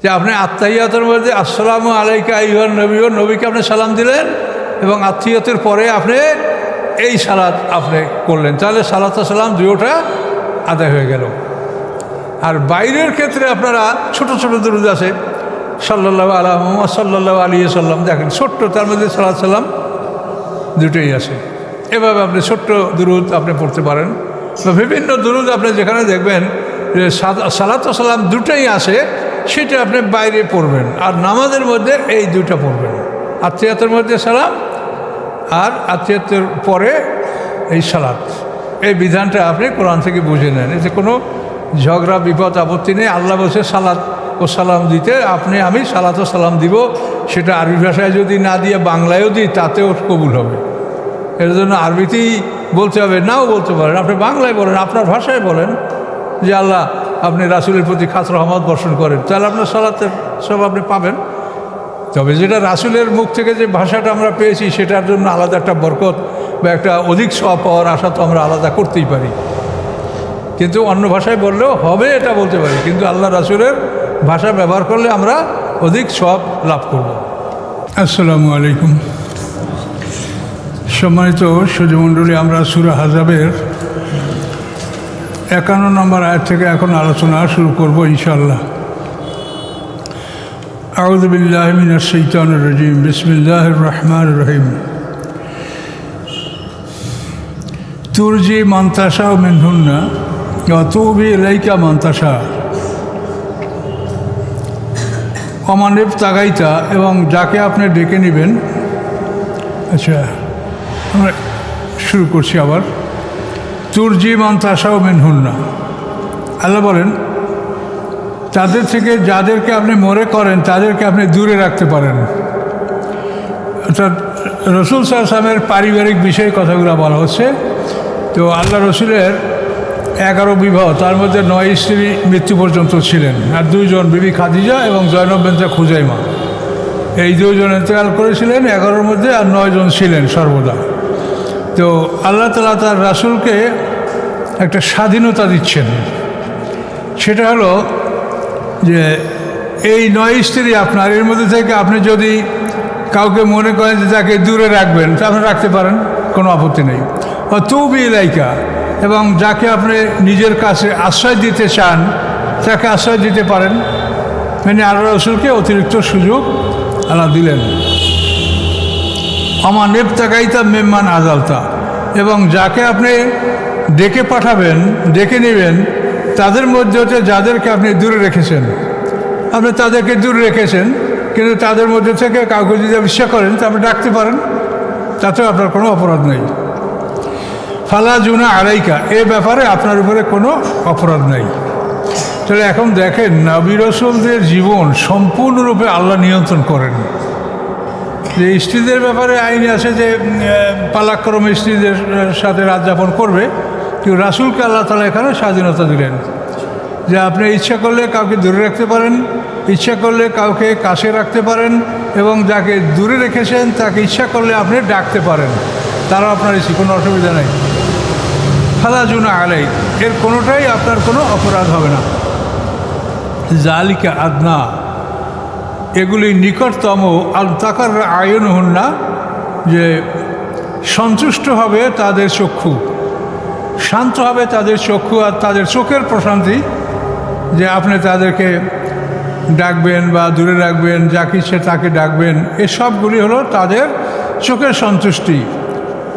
যে আপনি আত্তাহিয়াতের মধ্যে আসসালামু আলাইকা আইয়ুহান নবী, নবীকে আপনি সালাম দিলেন এবং আত্মীয়তের পরে আপনি এই সালাত আপনি করলেন, তাহলে সালাত সালাম দুটোটা আদায় হয়ে গেল। আর বাইরের ক্ষেত্রে আপনারা ছোট ছোট দুরুদ আছে, সাল্লাল্লাহু আলা মুহাম্মদ সাল্লাল্লাহু আলাইহি সাল্লাম, দেখেন ছোট্ট, তার মধ্যে সালাত সালাম দুটোই আছে। এভাবে আপনি ছোট্ট দুরুদ আপনি পড়তে পারেন, বা বিভিন্ন দুরুদ আপনি যেখানে দেখবেন যে সালাত সালাম দুটোই আছে, সেটা আপনি বাইরে পড়বেন। আর নামাজের মধ্যে এই দুইটা পড়বেন, আত্মীয়তার মধ্যে সালাম আর আত্মীয়তার পরে এই সালাত। এই বিধানটা আপনি কোরআন থেকে বুঝে নেন, এতে কোনো ঝগড়া বিপদ আপত্তি নেই। আল্লাহ বলছে সালাত ও সালাম দিতে, আমি সালাত ও সালাম দিব, সেটা আরবি ভাষায় যদি না দিয়ে বাংলায়ও দিই তাতেও কবুল হবে। এর জন্য আরবিতেই বলতে হবে, নাও বলতে পারেন, আপনি বাংলায় বলেন, আপনার ভাষায় বলেন যে আল্লাহ আপনি রাসূলের প্রতি খাস রহমত বর্ষণ করেন, তাহলে আপনার সালাতের সব আপনি পাবেন। তবে যেটা রাসূলের মুখ থেকে যে ভাষাটা আমরা পেয়েছি, সেটার জন্য আলাদা একটা বরকত বা একটা অধিক সওয়াব পাওয়ার আশা তো আমরা আলাদা করতেই পারি, কিন্তু অন্য ভাষায় বললেও হবে এটা বলতে পারি, কিন্তু আল্লাহ রাসূলের ভাষা ব্যবহার করলে আমরা অধিক সওয়াব লাভ করব। আসসালামু আলাইকুম। সম্মানিত সুধীমণ্ডলী, আমরা সূরা আহজাবের 51 নম্বর আয়াত থেকে এখন আলোচনা শুরু করব ইনশাআল্লাহ। আউযু বিল্লাহি মিনাশ শাইতানির রাজীম, বিসমিল্লাহির রহমানির রহিম। তুরজি মান তাশাউ মিনহুন্না ওয়া তুবি ইলাইকা মান তাশা ওয়া মান ইবতাগাইতা, এবং যাকে আপনি ডেকে নেবেন। আচ্ছা, আমরা শুরু করছি আবার। তুরজি মান তাশাউ মিনহুন্না, আল্লাহ বলেন তাদের থেকে যাদেরকে আপনি মনে করেন তাদেরকে আপনি দূরে রাখতে পারেন। অর্থাৎ রাসূল সাল্লাল্লাহু আলাইহি ওয়াসাল্লামের পারিবারিক বিষয়ে কথাগুলো বলা হচ্ছে। তো আল্লাহ রসুলের 11 বিবাহ, তার মধ্যে 9 স্ত্রী মৃত্যু পর্যন্ত ছিলেন, আর 2 জন, বিবি খাদিজা এবং জয়নব বিনতে খুজাইমা, এই 2 জন ইন্তেকাল করেছিলেন 11-র মধ্যে, আর 9 জন ছিলেন সর্বদা। তো আল্লাহ তাআলা তার রাসূলকে একটা স্বাধীনতা দিচ্ছেন, সেটা হলো যে এই 9 স্ত্রী আপনার, এর মধ্যে থেকে আপনি যদি কাউকে মনে করেন যে তাকে দূরে রাখবেন, তা আপনি রাখতে পারেন, কোনো আপত্তি নেই। তুবি ইলাইকা, এবং যাকে আপনি নিজের কাছে আশ্রয় দিতে চান তাকে আশ্রয় দিতে পারেন। মানে আল্লাহ রাসূলকে অতিরিক্ত সুযোগ আল্লাহ দিলেন। আমার ইবতাগাইতা মিম্মান আযালতা, এবং যাকে আপনি ডেকে পাঠাবেন, ডেকে নেবেন, তাদের মধ্যে হতে যাদেরকে আপনি দূরে রেখেছেন, আপনি তাদেরকে দূরে রেখেছেন, কিন্তু তাদের মধ্যে থেকে কাউকে যদি ইচ্ছা করেন তা আপনি ডাকতে পারেন, তাতেও আপনার কোনো অপরাধ নেই। ফালা জুনা আলাইকা, এ ব্যাপারে আপনার উপরে কোনো অপরাধ নেই। তাহলে এখন দেখেন, নবী রাসূলদের জীবন সম্পূর্ণরূপে আল্লাহ নিয়ন্ত্রণ করেন। যে স্ত্রীদের ব্যাপারে আইন আছে যে পালাক্রমে স্ত্রীদের সাথে রাত যাপন করবে, কিন্তু রাসূলকে আল্লাহ তাআলা এখানে স্বাধীনতা দিলেন যে আপনি ইচ্ছা করলে কাউকে দূরে রাখতে পারেন, ইচ্ছা করলে কাউকে কাছে রাখতে পারেন, এবং যাকে দূরে রেখেছেন তাকে ইচ্ছা করলে আপনি ডাকতে পারেন, তারা আপনার ইচ্ছে, কোনো অসুবিধা নেই। ফালা জুনা আলাই, এর কোনোটাই আপনার কোনো অপরাধ হবে না। জালিকা আদনা, এগুলি নিকটতম, আল তাকার আয়ুনহুন্না, যে সন্তুষ্ট হবে তাদের চক্ষু, শান্ত হবে তাদের চক্ষু, আর তাদের চোখের প্রশান্তি, যে আপনি তাদেরকে ডাকবেন বা দূরে রাখবেন, যাকে ইচ্ছে তাকে ডাকবেন, এসবগুলি হলো তাদের চোখের সন্তুষ্টি।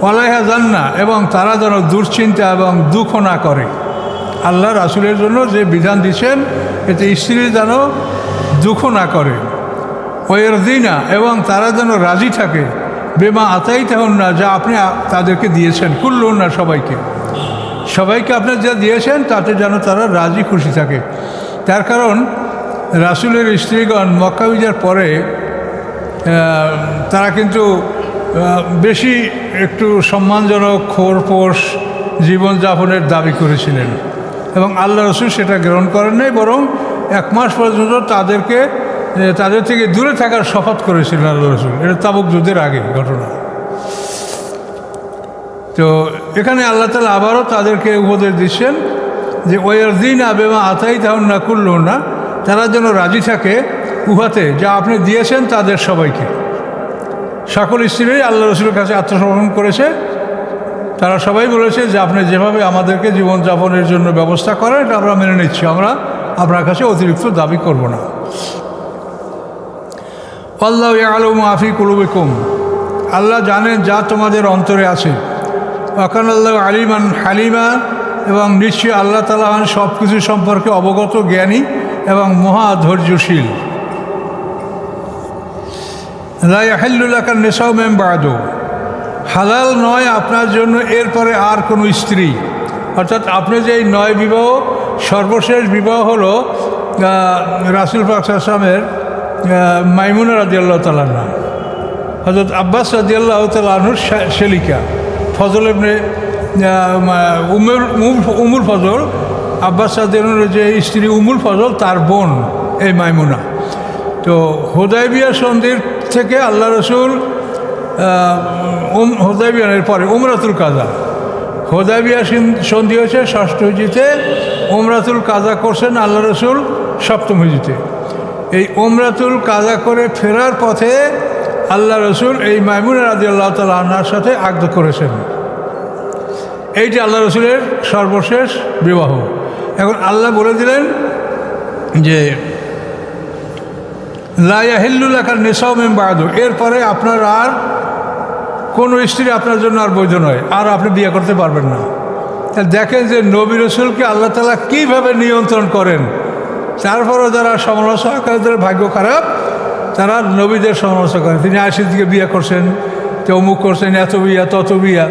ওয়ালাইহা জান্না, এবং তারা যেন দুশ্চিন্তা এবং দুঃখ না করে। আল্লাহ রাসূলের জন্য যে বিধান দিচ্ছেন, এতে স্ত্রী যেন দুঃখ না করে। ওয়ারদিনা, এবং তারা যেন রাজি থাকে, বেমা আতাইতাহুন্না, যা আপনি তাদেরকে দিয়েছেন, কুল্লুন্না, সবাইকে আপনি যা দিয়েছেন তাতে যেন তারা রাজি খুশি থাকে। তার কারণ রাসূলের স্ত্রীগণ মক্কা বিজয়ের পরে তারা কিন্তু বেশি একটু সম্মানজনক খোরপোশ জীবনযাপনের দাবি করেছিলেন, এবং আল্লাহ রাসূল সেটা গ্রহণ করেন নাই, বরং 1 মাস পর্যন্ত তাদের থেকে দূরে থাকার শপথ করেছিলেন আল্লাহ রাসূল। এটা তাবুক যুদ্ধের আগে ঘটনা। তো এখানে আল্লাহ তাআলা আবারও তাদেরকে উপদেশ দিচ্ছেন যে ওয়ারদিনা বিমা আতাইতাহুন্না কুল্লুন্না, তারা যেন রাজি থাকে উহাতে যা আপনি দিয়েছেন তাদের সবাইকে। সকল স্ত্রীরাই আল্লাহ রসুলের কাছে আত্মসমর্পণ করেছে। তারা সবাই বলেছে যে আপনি যেভাবে আমাদেরকে জীবনযাপনের জন্য ব্যবস্থা করেন এটা আমরা মেনে নিচ্ছি, আমরা আপনার কাছে অতিরিক্ত দাবি করব না। আল্লাহু ইয়ালামু মা ফি কুলুবিকুম, আল্লাহ জানেন যা তোমাদের অন্তরে আছে। ওয়া কানা আল্লাহু আলিমান হালিমা, এবং নিশ্চয়ই আল্লাহ তাআলা সব কিছু সম্পর্কে অবগত, জ্ঞানী এবং মহা ধৈর্যশীল। লা ইয়াহিল্লু লাকা নিসাউ মিন বা'দু, হালাল নয় আপনার জন্য এরপরে আর কোনো স্ত্রী। অর্থাৎ আপনি যে এই 9 বিবাহ, সর্বশেষ বিবাহ হলো রাসূল পাক সাল্লাল্লাহু আলাইহি ওয়াসাল্লামের মাইমুনা রাদিয়াল্লাহু তাআলা আনহা, হযরত আব্বাস রাদিয়াল্লাহু তাআলা আনহুর শেলিকা, ফজল ইবনে উমুল ফজল, আব্বাস রাদিয়াল্লাহু যে স্ত্রী উমুল ফজল তার বোন এই মাইমুনা। তো হুদায়বিয়া সন্ধির থেকে আল্লাহ রসুল হুদায়বিয়ার পরে উমরাতুল কাজা, হুদায়বিয়া সন্ধি হয়েছে 6ষ্ঠ হিজরিতে, উমরাতুল কাজা করছেন আল্লাহ রসুল 7ম হিজরিতে। এই উমরাতুল কাজা করে ফেরার পথে আল্লাহ রসুল এই মাইমুনা রাদিয়াল্লাহু তাআলা আনহার সাথে আকদ করেছেন। এইটি আল্লাহ রসুলের সর্বশেষ বিবাহ। এখন আল্লাহ বলে দিলেন যে লা ইয়াহিল্লু লাকা নিসাউ মিন বা'দু, এরপরে আপনার আর কোনো স্ত্রী আপনার জন্য আর বৈধ নয়, আর আপনি বিয়ে করতে পারবেন না। দেখেন যে নবী রসুলকে আল্লাহ তাআলা কীভাবে নিয়ন্ত্রণ করেন। তারপরও যারা সমালোচনা করে, তাদের ভাগ্য খারাপ, তারা নবীদের সমালোচনা করেন। তিনি আয়েশাকে বিয়ে করছেন, তো অমুক করছেন, এত বিয়া তত বিয়া,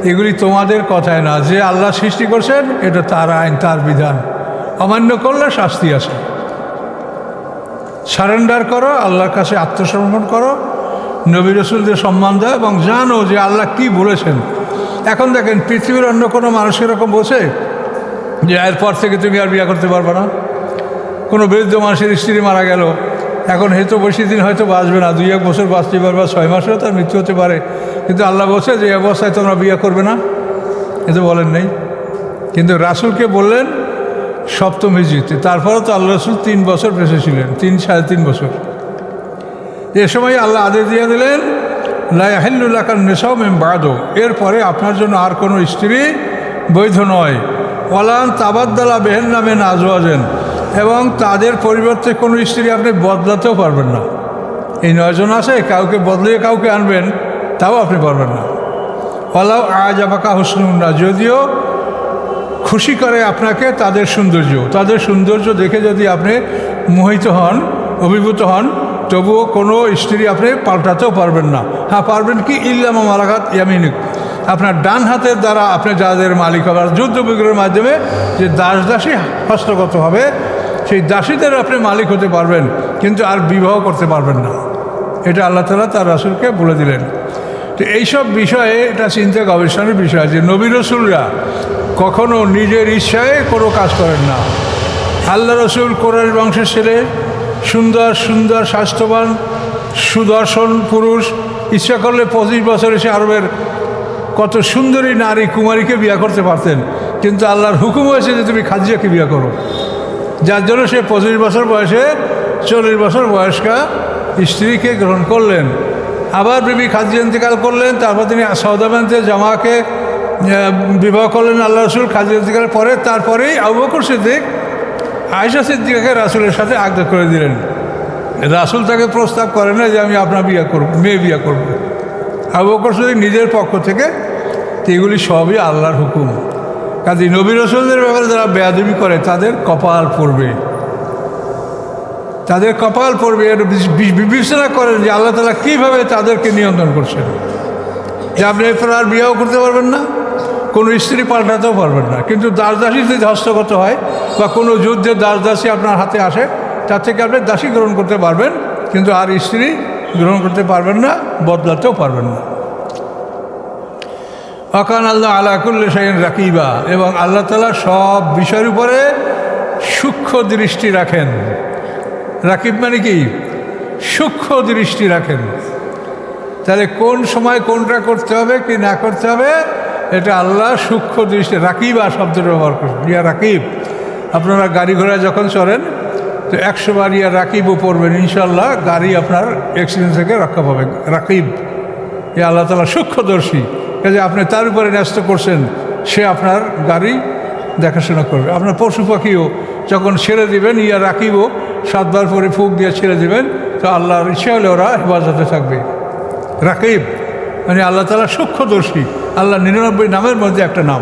এগুলি তোমাদের কথায় না। যে আল্লাহ সৃষ্টি করছেন এটা তার আইন, তার বিধান, অমান্য করলে শাস্তি আছে। সারেন্ডার করো, আল্লাহর কাছে আত্মসমর্পণ করো, নবী রসুলদের সম্মান দাও এবং জানো যে আল্লাহ কি বলেছেন। এখন দেখেন পৃথিবীর অন্য কোনো মানুষ এরকম বলছে যে এরপর থেকে তুমি আর বিয়ে করতে পারবে না। কোনো বৃদ্ধ মানুষের স্ত্রী মারা গেল, এখন হয়তো বেশি দিন হয়তো বাঁচবে না, 2-1 বছর বাঁচতে পারবে, 6 মাসেও তার মৃত্যু হতে পারে, কিন্তু আল্লাহ বলছে যে অবস্থায় তোমরা বিয়ে করবে না, এতো বলেন নেই। কিন্তু রাসূলকে বললেন 7ম হিজরিতে, তারপরেও তো আল্লাহ রসুল 3 বছর বেঁচে ছিলেন, 3-3.5 বছর। এ সময় আল্লাহ আদেশ দিয়ে দিলেন লা ইয়াহিল্লু লাকা নিসাউ মিন বা'দু, এরপরে আপনার জন্য আর কোনো স্ত্রী বৈধ নয়। ওয়ালান তাবাদ্দালা বিহিন্না মিন আজওয়াজিন, এবং তাদের পরিবর্তে কোনো স্ত্রী আপনি বদলাতেও পারবেন না। এই 9 জন আছে, কাউকে বদলিয়ে কাউকে আনবেন তাও আপনি পারবেন না। ওয়ালাউ আ'জাবাকা হুসনুহুন্না, যদিও খুশি করে আপনাকে তাদের সৌন্দর্য দেখে যদি আপনি মোহিত হন, অভিভূত হন, তবুও কোনো স্ত্রী আপনি পাল্টাতেও পারবেন না। হ্যাঁ পারবেন কি, ইল্লা মা মালাকাত ইয়ামিনুক, আপনার ডান হাতের দ্বারা আপনি যাদের মালিক হবেন, যুদ্ধ বিগ্রহের মাধ্যমে যে দাসী হস্তগত হবে, সেই দাসীদের আপনি মালিক হতে পারবেন, কিন্তু আর বিবাহ করতে পারবেন না। এটা আল্লাহ তাআলা তার রাসূলকে বলে দিলেন। তো এইসব বিষয়ে এটা চিন্তা গবেষণার বিষয় যে নবী রসুলরা কখনো নিজের ইচ্ছায় কোনো কাজ করেন না। আল্লাহ রসুল কোরআন বংশের ছেলে, সুন্দর স্বাস্থ্যবান সুদর্শন পুরুষ, ইচ্ছা করলে 25 বছর এসে আরবের কত সুন্দরী নারী কুমারীকে বিয়ে করতে পারতেন, কিন্তু আল্লাহর হুকুম হয়েছে যে তুমি খাদিজাকে বিয়ে করো, যার জন্য সে 25 বছর বয়সে 40 বছর বয়স্কা স্ত্রীকে গ্রহণ করলেন। আবার বিবি খাদিজা ইন্তেকাল করলেন, তারপর তিনি সওদা বিনতে জামাকে বিবাহ করলেন আল্লাহ রসুল খাদিজা ইন্তেকালের পরে। তারপরেই আবু বকর সিদ্দিক আয়েশা সিদ্দিকাকে রাসূলের সাথে আকদ করে দিলেন। রাসূল তাকে প্রস্তাব করেন না যে আমি আপনার মেয়ে বিয়ে করব। আবু বকর সিদ্দিক নিজের পক্ষ থেকে, এগুলি সবই আল্লাহর হুকুম। কাজে নবী রসুলদের ব্যাপারে যারা বেয়াদবি করে তাদের কপাল পড়বে, এর বিবেচনা করেন যে আল্লাহ তাআলা কীভাবে তাদেরকে নিয়ন্ত্রণ করছেন, যে আপনি এরপর আর বিয়েও করতে পারবেন না, কোনো স্ত্রী পাল্টাতেও পারবেন না। কিন্তু দাসী যদি হস্তগত হয় বা কোনো যুদ্ধে দাসী আপনার হাতে আসে, তার থেকে আপনি দাসী গ্রহণ করতে পারবেন, কিন্তু আর স্ত্রী গ্রহণ করতে পারবেন না, বদলাতেও পারবেন না। ওয়াকান আল্লাহ আলা কুল্লি শাইইন রাকিবা, এবং আল্লাহ তাআলা সব বিষয়ের উপরে সূক্ষ্ম দৃষ্টি রাখেন। রাকিব মানে কি, সূক্ষ্ম দৃষ্টি রাখেন। তাহলে কোন সময় কোনটা করতে হবে কি না করতে হবে, এটা আল্লাহ সূক্ষ্ম দৃষ্টি, রাকিবা শব্দটা ব্যবহার করেন। ইয়া রাকিব, আপনারা গাড়ি ঘোড়ায় যখন চড়েন তো 100 বার ইয়া রাকিবও পড়বেন, ইনশাল্লাহ গাড়ি আপনার অ্যাক্সিডেন্ট থেকে রক্ষা পাবে। রাকিব এ আল্লাহ তাআলা সূক্ষ্মদর্শী, কাজে আপনি তার উপরে ন্যস্ত করছেন, সে আপনার গাড়ি দেখাশোনা করবে। আপনার পশু পাখিও যখন ছেড়ে দিবেন, ইয়া রাকিবও 7 বার পরে ফুঁক দিয়ে ছেড়ে দিবেন, তো আল্লাহর ইচ্ছা হলে ওরা হেফাজতে থাকবে। রাকিব মানে আল্লাহ তাআলা সূক্ষ্মদর্শী, আল্লাহ 99 নামের মধ্যে একটা নাম।